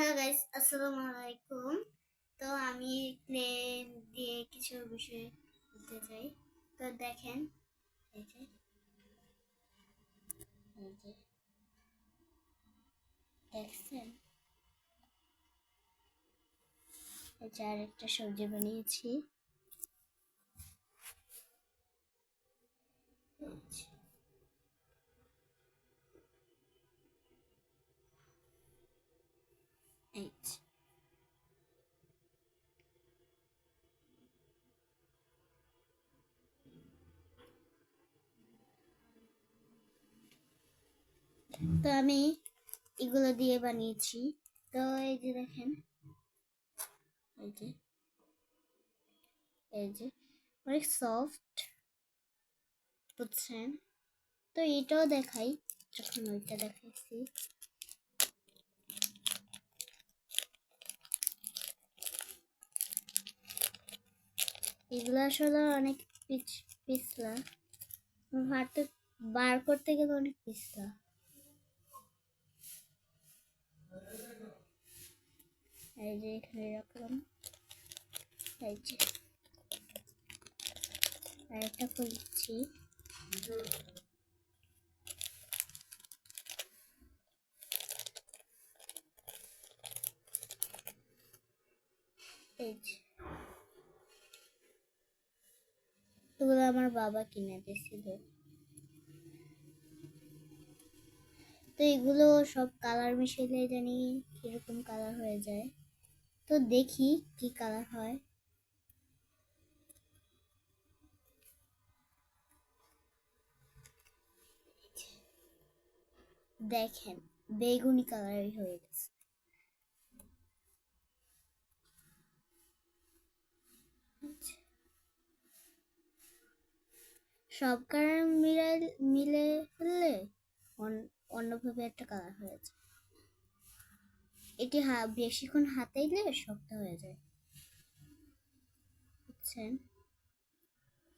Hello guys, আসসালামু আলাইকুম। তো আমি ক্লে দিয়ে কিছু বিষয় বলতে চাই। তো দেখেন, এই যে এই যে দেখছেন, এই যে আরেকটা সবজি বানিয়েছি। এই যে, এই যে। তো আমি এগুলো দিয়ে বানিয়েছি। তো এই যে দেখেন, এই যে এই যে অনেক সফট, বুঝছেন? তো এটাও দেখাই, যখন ওইটা দেখাইছি। এগুলো আসলে অনেক পিছলা, ভারতে বার করতে গেলে অনেক পিছলা। এই যে এখানে রাখলাম, এই যে আরেকটা খুলছি। এই যে এগুলো আমার বাবা কিনে দিয়েছিল। তো এগুলো সব কালার মিশাইলে জানি কিরকম কালার হয়ে যায়। তো দেখি কি কালার হয়। দেখেন, বেগুনি কালারই হয়ে গেছে। আচ্ছা, সব কালার মিলে ফেললে অন্যভাবে একটা কালার হয়ে যায়। এটি বেশিক্ষণ হাতাইলে শক্ত হয়ে যায়, বুঝছেন?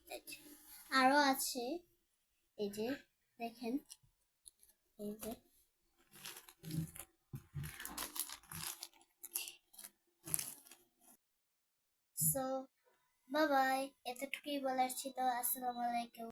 এই যে, আরো আছে, এই যে দেখেন, এই যে। সো বাই বাই, এতটুকুই বলার ছিল। আসসালামু আলাইকুম।